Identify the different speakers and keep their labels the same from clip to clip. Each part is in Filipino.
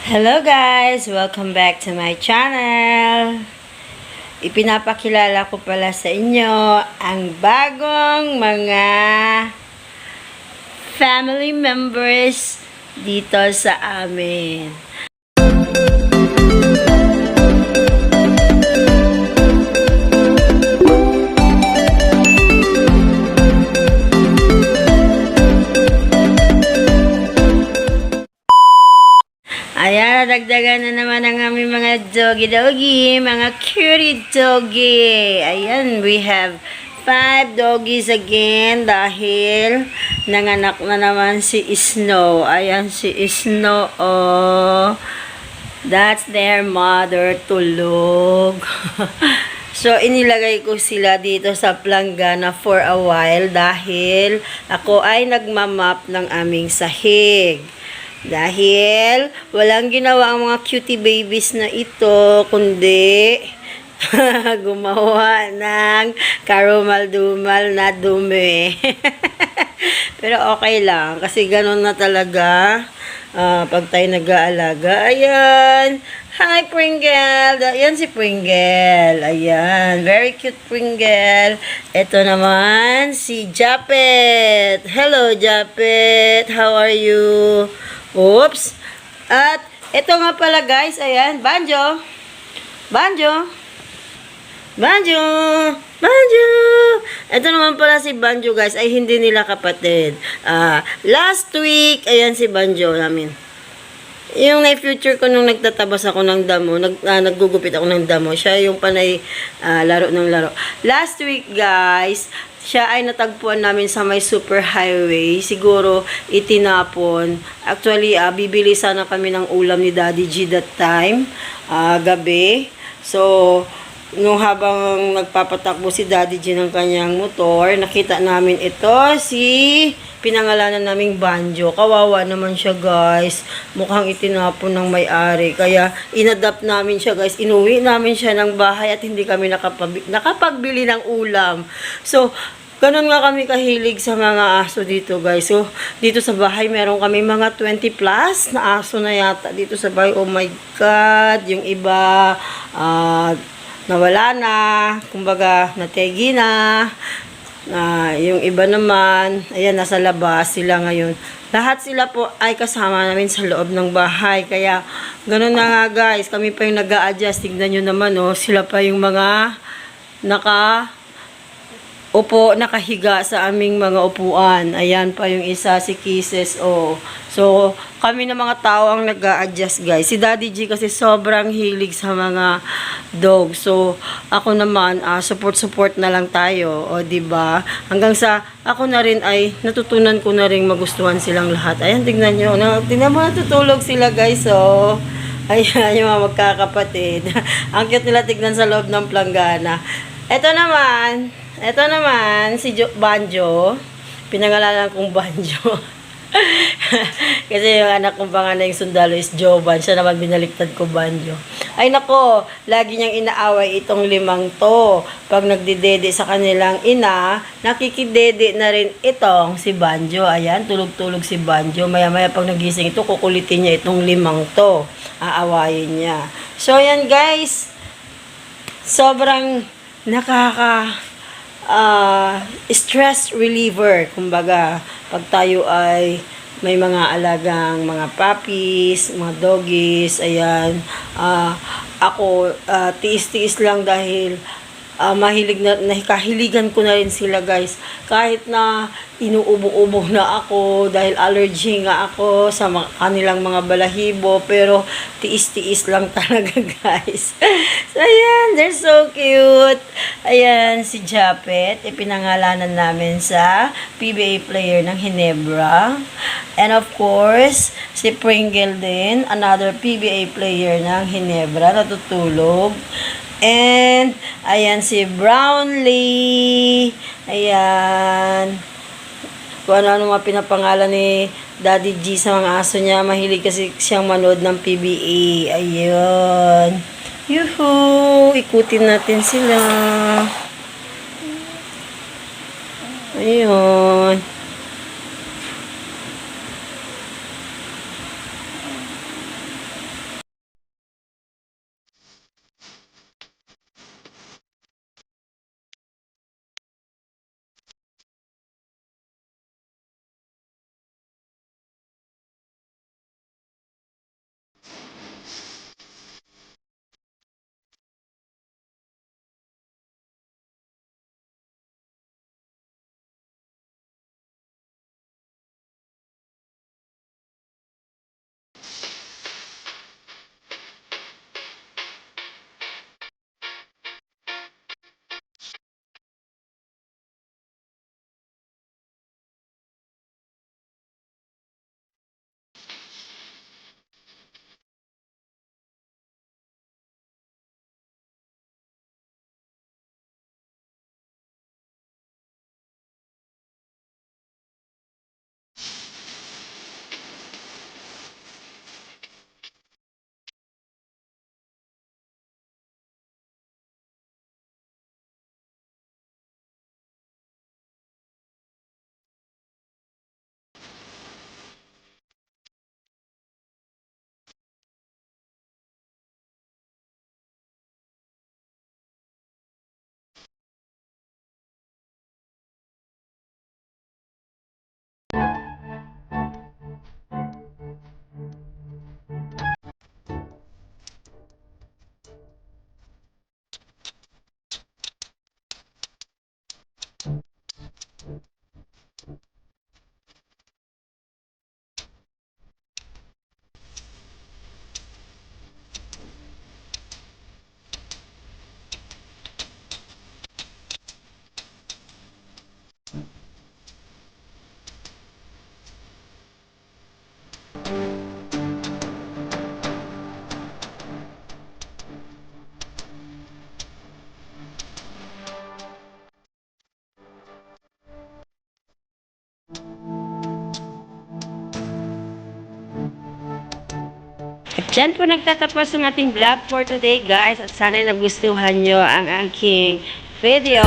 Speaker 1: Hello guys! Welcome back to my channel! Ipinapakilala ko pala sa inyo ang bagong mga family members dito sa amin. Ayan, nadagdagan na naman ang aming mga doggy, mga cutie doggy. Ayan, we have 5 doggies again dahil nanganak na naman si Snow. Ayan, si Snow, oh. That's their mother, tulog. So, inilagay ko sila dito sa planggana for a while dahil ako ay nagmamap ng aming sahig. Dahil walang ginawa ang mga cutie babies na ito, kundi gumawa ng karumal-dumal na dumi. Pero okay lang, kasi ganun na talaga pag tayo nag-aalaga. Ayan, hi Pringle! Ayan si Pringle. Ayan, very cute Pringle. Ito naman si Japet. Hello Japet, how are you? Oops. At ito nga pala guys, ayan, Banjo. Banjo. Banjo. Banjo. Ito naman pala si Banjo guys, ay hindi nila kapatid. Last week, ayan si Banjo namin. Yung na-future ko nung nagtatabas ako ng damo, naggugupit ako ng damo, siya yung panay laro ng laro. Last week guys, siya ay natagpuan namin sa may super highway. Siguro itinapon. Actually, bibili sana kami ng ulam ni Daddy G that time. Gabi. So, nung habang nagpapatakbo si Daddy G ng kanyang motor, nakita namin ito, pinangalanan naming Banjo. Kawawa naman siya guys. Mukhang itinapon ng may-ari. Kaya inadapt namin siya guys. Inuwi namin siya ng bahay at hindi kami nakapagbili ng ulam. So, ganun nga kami kahilig sa mga aso dito guys. So, dito sa bahay meron kami mga 20 plus na aso na yata dito sa bahay. Oh my God. Yung iba nawala na. Kumbaga, nategi na. Yung iba naman, ayan, nasa labas sila ngayon. Lahat sila po ay kasama namin sa loob ng bahay. Kaya, ganun na nga guys, kami pa yung nag-a-adjust. Tignan nyo naman, oh, sila pa yung mga nakahiga sa aming mga upuan. Ayan pa yung isa, si Kisses, oh. So, kami na mga tao ang nag-a-adjust guys. Si Daddy G kasi sobrang hilig sa mga dog. So, ako naman, support na lang tayo. O, diba? Hanggang sa, ako na rin ay, natutunan ko na rin magustuhan silang lahat. Ayan, tignan nyo. Tignan mo, natutulog sila guys, oh. Ayan, yung mga magkakapatid. Ang cute nila tignan sa loob ng planggana. Ito naman, si Banjo. Pinangalanan kong Banjo. Kasi yung anak kong panganay yung sundalo is Jovan. Siya naman binaliktad ko Banjo. Ay nako, lagi niyang inaaway itong 5 to. Pag nagdidede sa kanilang ina, nakikidede na rin itong si Banjo. Ayan, tulog-tulog si Banjo. Maya-maya pag nagising ito, kukulitin niya itong 5 to. Aawayin niya. So, ayan guys. Sobrang stress reliever, kumbaga, pag tayo ay may mga alagang mga puppies, mga doggies, ayan, ako, tiis-tiis lang dahil kahiligan ko na rin sila guys. Kahit na inuubo-ubo na ako dahil allergy nga ako sa kanilang mga balahibo, pero tiis-tiis lang talaga guys. So ayan, they're so cute. Ayan, si Japet, ipinangalanan namin sa PBA player ng Ginebra. And of course, si Pringle din, another PBA player ng Ginebra, natutulog. And, ayan si Brownlee. Ayan. Kung ano mga pinapangalan ni Daddy G sa mga aso niya. Mahilig kasi siyang manood ng PBA. Ayun. Yuhu! Ikutin natin sila. Ayun. Diyan po nagtatapos ang ating vlog for today, guys. At sana nagustuhan nyo ang aking video.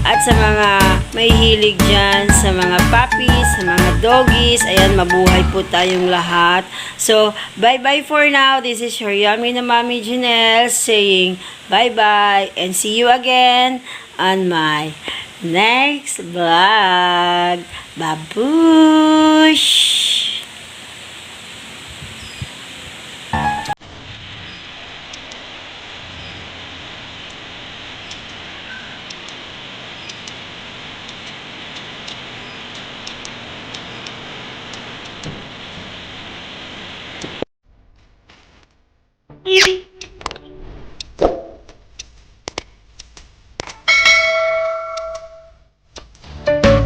Speaker 1: At sa mga may hilig dyan, sa mga puppies, sa mga doggies, ayan, mabuhay po tayong lahat. So, bye-bye for now. This is your yummy na Mommy Janelle saying bye-bye and see you again on my next vlog. Babush! Easy.